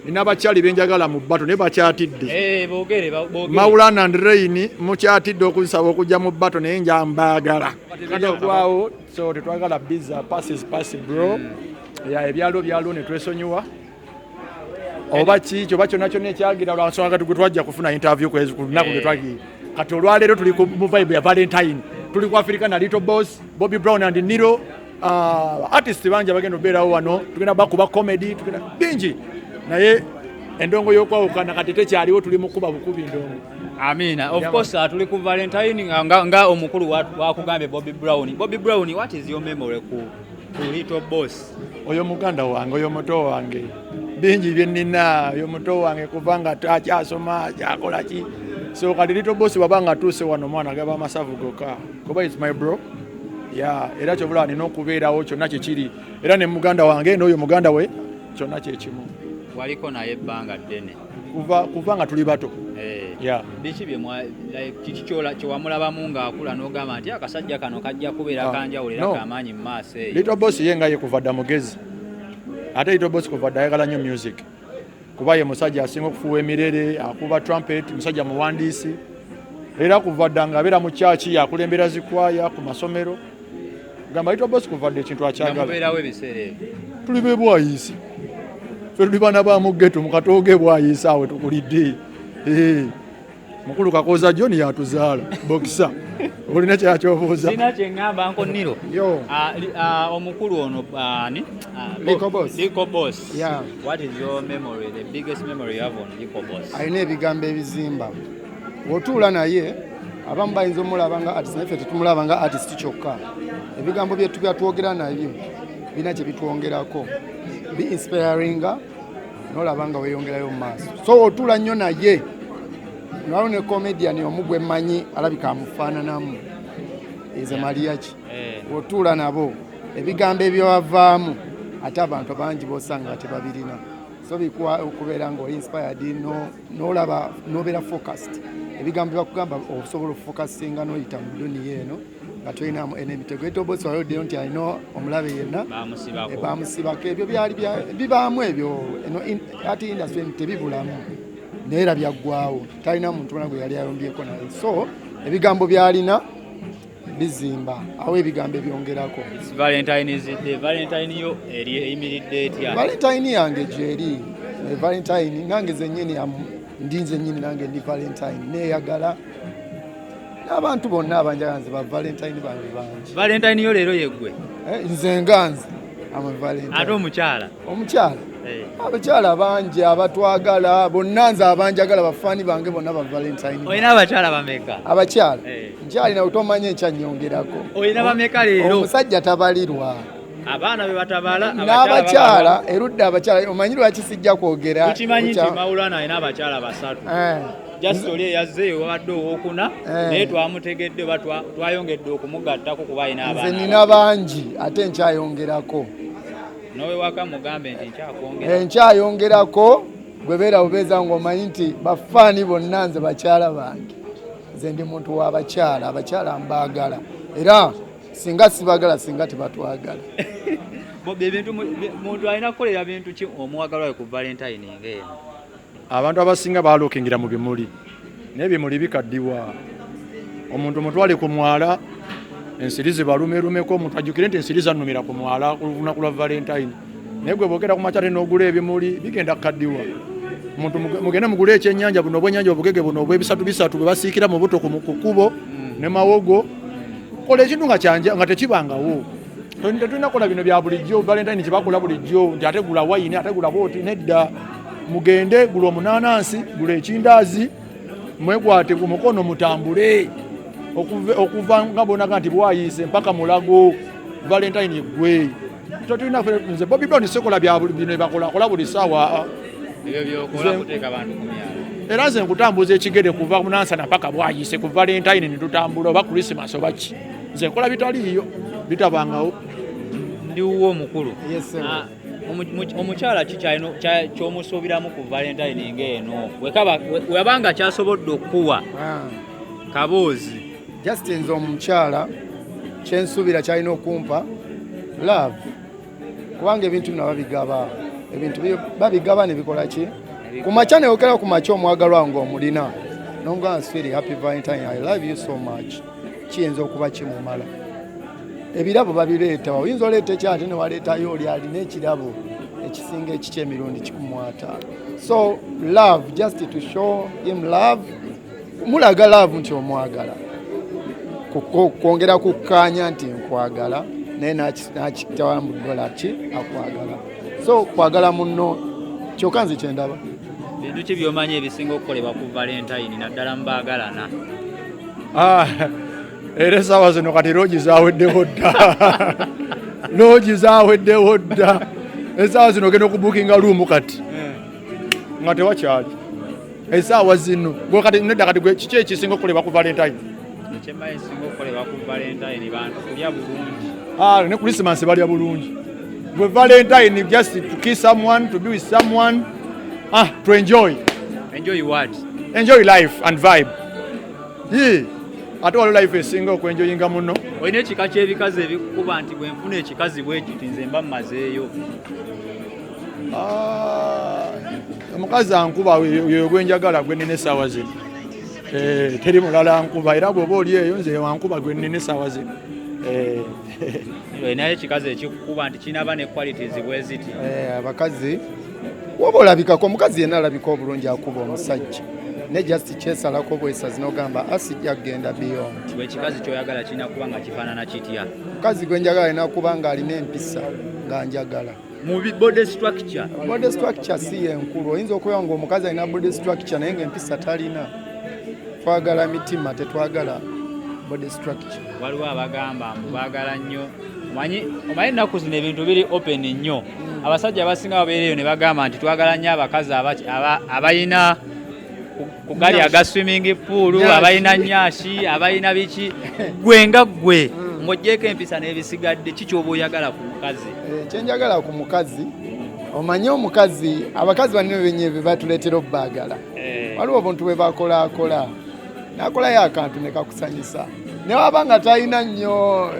nina bakyali benjagala mu bbato ne bakyatidde boogere Maulana and Rain mukyatidde okusaba okujja mu bbato naye njambagala katogwawo so tetwagala biza passes bro ebyalo ne twesonyiwa oba kikyo bakyo nakyo nekyagira lwansonga kati gwe twajja kufuna interview ku lunaku lwe twagira kati olwaleero tuli mu vibe ya Valentine tuli ku Africa na Little Boss Bobi Brown and NILO artists banja bagenda obeerawo wano tugenda bakuba comedy tugenda bingi naye endongo y'okwawukana kati tekyaliwo tuli mu kuba bukubi ndongo. Amina. Of course tuli ku Valentine nga omukulu wakugambye Bobi Brown. Bobi Brown, what is your memory ku Little Boss? Oyo muganda wange oyo muto wange bingi bye nnina oyo muto wange kubanga akyasoma akyakola ki so kati Little Boss babanga tuuse wano mwana gaba amasavu goka kuba is my bro era kyobula nina okubeerawo kyonna kyekiri era ne muganda wange n'oyo muganda we kyonna kyekimu waliko naye ebbanga ddene kuva nga tuli bato biki kyewamulabamu ng'akula n'ogamba nti akasajja kano kajja kubeera kanjawulo era kamaanyi mu maaso eyo. Little Boss ye nga ye kuva dda mugezi ate Little Boss kuva dda ayagala nnyo music kuba ye musajja asinga okufuuwa emirere akuba trumpet musajja muwandiisi era kuva dda ng'abeera mu kyaki yakulembera zikwaya ku masomero gamba Little Boss kuva dda ekintu akyagala tuli be bwayiisi ffe tuli baana ba muggeto mu katooge bwayiisi awe tukulidde mukulu Kakoza John yatuzaala bokisa olina kyakyobuuza sina kyeŋŋamba nko NILO omukulu ono Little Boss. What is your memory, the biggest memory you have on Little Boss? Alina ebigambo ebizimba bw'otuula naye abamu bayinza omulaba nga artist naye ffe tetumulaba nga artist kyokka ebigambo bye twogera nabyo bina kye bitwongerako bi inspiringa n'olaba nga weeyongerayo mu maaso so otuula nnyo naye nalo ne comedian omugwe mmanyi alabika amufaananamu eze maliyaki otuula nabo ebigambo ebyowavaamu ate abantu bangi bosanga tebabirina so bikuwa okubeera nga inspired n'olaba n'obeera focused ebigambo byakugamba osobola okufokasinga n'oyita mu dduniya eno nga tolinamu enemitego Little Boss waloddeyo nti alina omulabe yenna bamusibako ebyo byali bibaamu ebyo ati industry tebibulamu naye era byaggwawo talina muntu wona gwe yali ayombyeko naye so ebigambo byalina bizimba awo ebigambo ebyongerako. Valentine yo eri eyimiridde etya? Valentine yange gyeri Valentine nange zennyini ndinze nnyini nange ndi Valentine neeyagala n'abantu bonna abanjaganze ba Valentine bangi. Valentine yo leero yeggwe? Nze nganze Valentine. Ate omukyala? Abakyala bangi abatwagala bonna nze abanjagala bafaani bange bonna ba Valentine. Olina abakyala bameka? Abakyala nkyalina otomanya ekyanyongerako. Olina bameka leero? Omusajja tabalirwa. Abaana be batabala n'abakyala erudde abakyala omanyi lwaki sijja kwogera. Tukimanyi nti Maulana alina abakyala basatu. Just oli eyazze wadde owokuna naye twamutegedde twayongedde okumugattako kuba alina abaana. Nze nina bangi ate nkyayongerako. Nowe waka mugambe nti nkyakongera. Nkyayongerako gwe beera bubeeza ng'omanyi nti bafaani bonna nze bakyala bange. Nze ndi muntu w'abakyala mbaagala era singa sibagala singa tebatwagala. Muntu alina kukolera bintu ki omuwagalwayo ku Valentine ng'eno? Abantu abasinga baalookingira mu bimuli naye ebimuli bikaddiwa omuntu mutwale ku mwala ensiri zibalumerumeko omuntu ajjukire nti ensiri zannumira ku mwala ku lunaku lwa Valentine naye gwe boogera ku makyate n'ogula ebimuli bigenda kukaddiwa omuntu mugende mugule ekyennyanja buno obwennyanja obugege buno obw'ebisatu bwe basiikira mu buto ku kkubo ne mawogo kola ekintu nga tekibangawo tetulina kukola bino bya bulijjo Valentine kyebakola bulijjo nti ate gula wayini ate gula booti nedda mugende gula omunanansi gula ekindaazi mwekwate ku mukono mutambule okuva nga bonaga nti bwayiise mpaka mulago Valentine gwe tetulina nze Bobi Brown sekola bya bino bakola buli ssaawa ebyo byokola kuteeka abantu ku myalo era nze nkutambuza ekigere kuva munansana mpaka bwayiise ku Valentine ne tutambula oba Christmas oba ki nze nkola bitaliiyo bitabangawo ndiwo omukulu omukyala kyomusuubiramu ku Valentine ng'eno webanga kyasobodde okuwa kaboozi just nze omukyala kyensuubira kyalina okumpa love kubanga ebintu bino babigaba ebintu babigaba ne bikola ki kumakya ne okera kumakya omwagalwa ng'omulina nongwa feel happy Valentine, I love you so much. Kiyinza okuba kimumala. Ebirabo babireeta, oyinza oleeta ekyate ne waleetayo oli alina ekirabo ekisinga ekikyemirundi 15. So love, just to show him love. Mulaga love nti omwagala. Kwongera kukkaanya nti nkwagala naye nakitawa mu dola ki akwagala. So kwagala munno kyokka nze kyendaba. Bintu ki by'omanyi ebisinga okukolebwa ku Valentine naddala mu baagalana? Era essaawa zino kati loogi zaaweddewo dda. Loogi zaaweddewo dda. Essaawa zino ogenda okubuukinga luumu kati nga tewakyali. Essaawa zino gwe kati nedda kati gwe kiki ekisinga okukolebwa ku Valentine? Ekyembaye ekisinga okukolebwa ku Valentine bantu kulya bulungi. Ne Christmas balya bulungi. Gwe Valentine just to kiss someone, to be with someone, to enjoy. Enjoy what? Enjoy life and vibe. Ate waliwo life esinga okwenjoyinga muno. Olina ekika ky'ebikazi ebikukuba nti bwe nfuna ekikazi bwe kiti nze mba mmazeeyo. Omukazi ankuba oyo gwenjagala gwe nnina essaawa zino. Teri mulala ankuba era bw'oba oli eyo nze wankuba gwe nnina essaawa zino. Olinayo ekikazi ekikukuba nti kinaaba ne qualities bwe ziti. Abakazi woba olabikako omukazi yenna alabika obulungi akuba omusajja. Ne just kyesalako bwesazi n'ogamba asijja kgenda beyond. Bwe ekikazi ky'oyagala kirina kuba nga kifaanana kitya? Mukazi gwe njagala alina kuba ng'alina empisa nga njagala. Mu body structure? Body structure si yenkulu. Oyinza okubeera ng'omukazi alina body structure naye ng'empisa talina. Twagala mitima tetwagala body structure. Waliwo abagamba mubaagala nnyo. Omanyi ennaku zino ebintu biri open nnyo. Abasajja abasinga babeereyo ne bagamba nti twagala nnyo abakazi abayina ku gali aga swimming pool, abayina nnyashi, abayina biki. Gwe nga gwe ng'oggyeko empisa n'ebisigadde kiki oba oyagala ku mukazi? Kyenjagala ku mukazi, omanyi omukazi, abakazi banne benyewe batuleetera obbaagala. Waliwo obuntu bwe bakolaakola nakolayo akantu ne kakusanyusa. Ne waba nga talina nnyo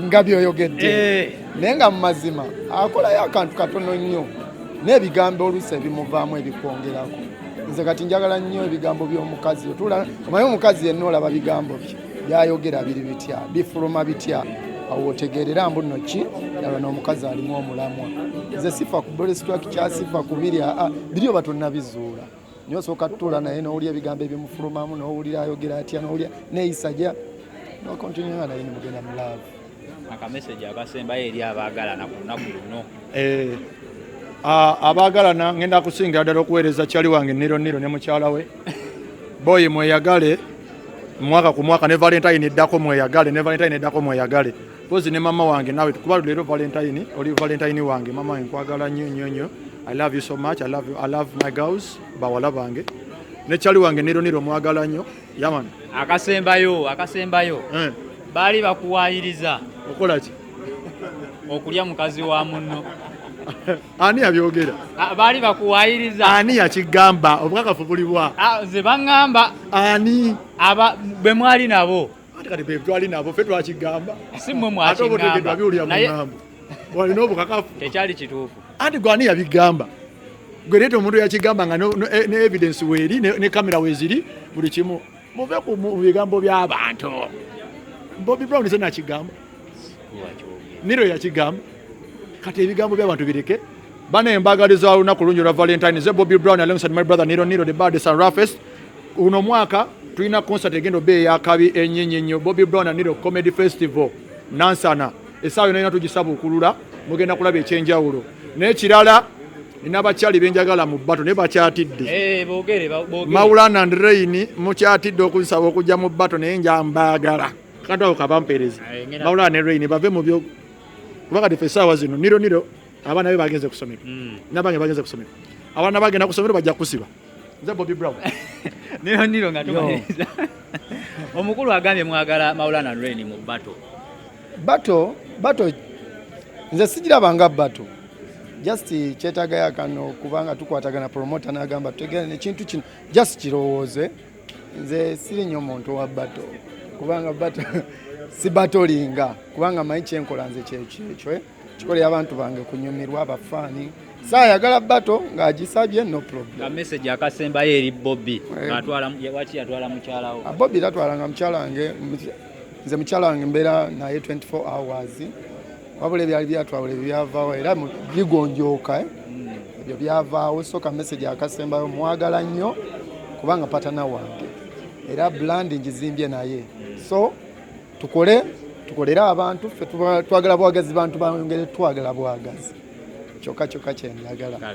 nga by'oyogedde naye nga mu mazima akolayo akantu katono nnyo n'ebigambo oluusi ebimuvaamu ebikwongerako. Nze kati njagala nnyo ebigambo by'omukazi. Omanyi omukazi yenna olaba bigambo bye byayogera biri bitya, bifuluma bitya, awo otegeerera mbu nno ki yaba n'omukazi alimu omulamwa. Nze sifa ku body structure, sifa ku biri oba tonnabizuula. Nyo osooka tutuula naye n'owulira ebigambo ebimufulumamu, n'owulira ayogera atya, n'owulira neeyisa gya n'okontinua naye ne mugenda mu love. Akameseji akasembayo eri abaagalana ku lunaku luno. Abaagalana ngenda kusingira ddala okuweereza kyali wange NILO ne mukyala we. Boyi mweyagale mwaka ku mwaka ne Valentine eddako mweyagale, ne Valentine eddako mweyagale. Pozi ne mama wange nawe kuba leero Valentine, oli Valentine wange, mama wange nkwagala nnyo. I love you so much. I love my girls. Bawala bange. Ne kyali wange NILO mwagala nnyo. Yaman. Akasembayo. Baali bakuwaayiriza. Okola ki? Okulya mukazi wa munno. Ani abyogera? Baali bakuwaayiriza. Ani yakigamba? Obukakafu bulibwa. Ze baŋŋamba. Ani? Bwe mwali nabo. Ate kati bwe twali nabo ffe twakigamba. Si mmwe mwakigamba. Naye walina obukakafu. Tekyali kituufu. Anti gwe ani yabigamba? Gwe leeta omuntu yakigamba nga ne evidence weeri ne kamera weeziri buli kimu. Muve ku bigambo by'abantu. Bobi Brown se nakigamba. NILO yakigamba. Kati ebigambo by'abantu bireke. Bana embagaliza olunaku lungi lwa Valentine ze Bobi Brown alongside my brother NILO the baddest and roughest. Uno mwaka tulina concert egendo be yakabi ennyo Bobi Brown and NILO Comedy Festival Nansana. Essaawa yonna tugisaba okulula mugenda kulaba ekyenjawulo. N'ekirala nina abakyali benjagala mu bbato ne bakyatidde. Boogere. Maulana and Rain mukyatidde okusaba okujja mu bbato naye njambaagala. Katawo kabampeereza. Maulana ne Rain bave mu byo kubanga ffe essaawa zino NILO abaana be bagenze ku ssomero. N'abange bagenze ku ssomero. Abaana bagenda ku ssomero bajja kusiba. Nze Bobi Brown. NILO nga tumaliriza. Omukulu agambye mwagala Maulana and Rain mu bbato. Bato nze sigirabanga bato. Just kyetagayo akano kubanga tukwatagana promoter n'agamba tutegane ekintu kino just kirowooze. Nze siri nnyo muntu wa bato kubanga bato si batolinga kubanga manyi kyenkola nze kyekyo kikolera abantu bange kunyumirwa abafaani saayagala bato ng'agisabye no problem. Nga message akasembayo eri Bobi waki yatwala mukyalawo. Bobi tatwalanga mukyala wange, nze mukyala wange mbeera naye 24 hours wabula ebyali byatwawula ebyavaawo era bigonjooka ebyo byavaawo. Soka message akasembayo mwagala nnyo kubanga patana wange era brand ngizimbye naye, so tukolere abantu ffe twagala bwagazi bantu bangere twagala bwagazi kyokka kyenjagala.